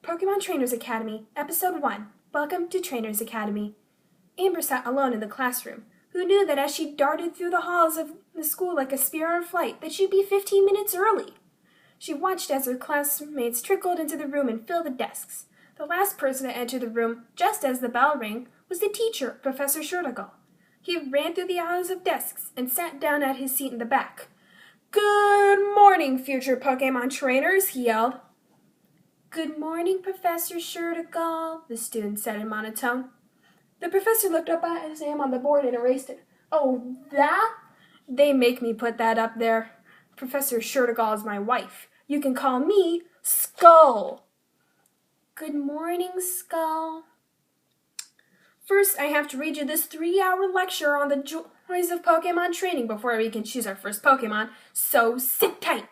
Pokemon Trainers Academy, Episode 1. Welcome to Trainers Academy. Amber sat alone in the classroom, who knew that as she darted through the halls of the school like a spear on flight, that she'd be 15 minutes early. She watched as her classmates trickled into the room and filled the desks. The last person to enter the room, just as the bell rang, was the teacher, Professor Shurtagal. He ran through the aisles of desks and sat down at his seat in the back. "Good morning, future Pokemon trainers," he yelled. "Good morning, Professor Shurtagal," the student said in monotone. The professor looked up at his name on the board and erased it. "Oh, that? They make me put that up there. Professor Shurtagal is my wife. You can call me Skull." "Good morning, Skull." "First, I have to read you this 3-hour lecture on the joys of Pokemon training before we can choose our first Pokemon, so sit tight."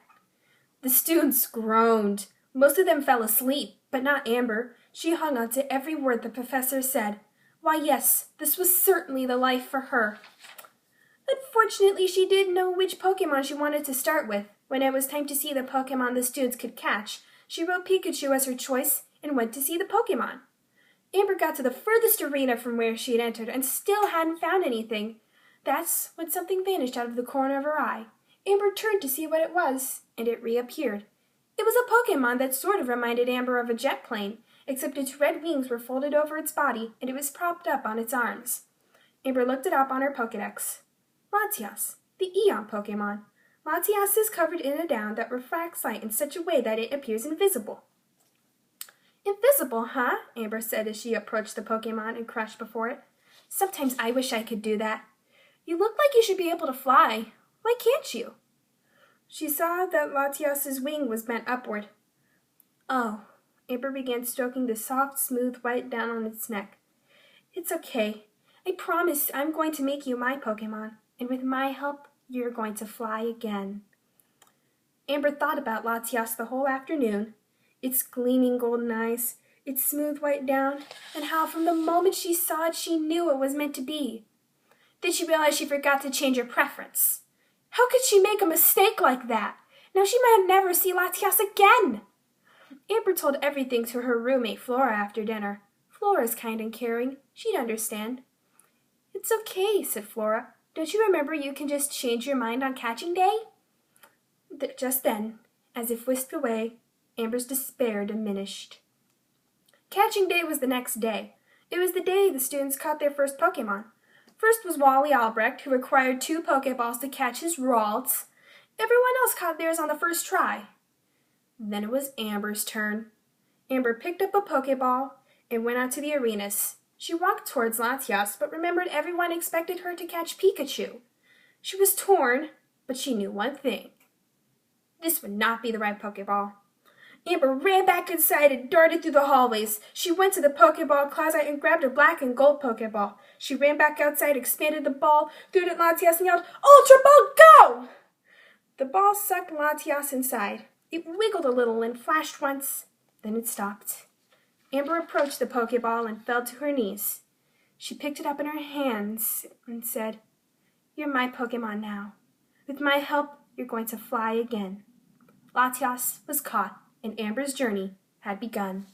The students groaned. Most of them fell asleep, but not Amber. She hung on to every word the professor said. Why, yes, this was certainly the life for her. Unfortunately, she didn't know which Pokemon she wanted to start with. When it was time to see the Pokemon the students could catch, she wrote Pikachu as her choice and went to see the Pokemon. Amber got to the furthest arena from where she had entered and still hadn't found anything. That's when something vanished out of the corner of her eye. Amber turned to see what it was, and it reappeared. It was a Pokemon that sort of reminded Amber of a jet plane, except its red wings were folded over its body and it was propped up on its arms. Amber looked it up on her Pokedex. Latias, the Eon Pokemon. Latias is covered in a down that refracts light in such a way that it appears invisible. "Invisible, huh?" Amber said as she approached the Pokemon and crouched before it. "Sometimes I wish I could do that. You look like you should be able to fly. Why can't you?" She saw that Latias's wing was bent upward. "Oh." Amber began stroking the soft, smooth white down on its neck. "It's okay. I promise I'm going to make you my Pokemon, and with my help, you're going to fly again." Amber thought about Latias the whole afternoon, its gleaming golden eyes, its smooth white down, and how from the moment she saw it, she knew it was meant to be. Then she realized she forgot to change her preference. How could she make a mistake like that? Now she might never see Latias again. Amber told everything to her roommate Flora after dinner. Flora's kind and caring. She'd understand. "It's okay," said Flora. "Don't you remember you can just change your mind on catching day?" Just then, as if whisked away, Amber's despair diminished. Catching day was the next day. It was the day the students caught their first Pokemon. First was Wally Albrecht, who required 2 Pokeballs to catch his Ralts. Everyone else caught theirs on the first try. Then it was Amber's turn. Amber picked up a Pokeball and went out to the arenas. She walked towards Latias, but remembered everyone expected her to catch Pikachu. She was torn, but she knew one thing. This would not be the right Pokeball. Amber ran back inside and darted through the hallways. She went to the Pokeball closet and grabbed a black and gold Pokeball. She ran back outside, expanded the ball, threw it at Latias and yelled, "Ultra Ball, go!" The ball sucked Latias inside. It wiggled a little and flashed once, then it stopped. Amber approached the Pokeball and fell to her knees. She picked it up in her hands and said, "You're my Pokemon now. With my help, you're going to fly again." Latias was caught, and Amber's journey had begun.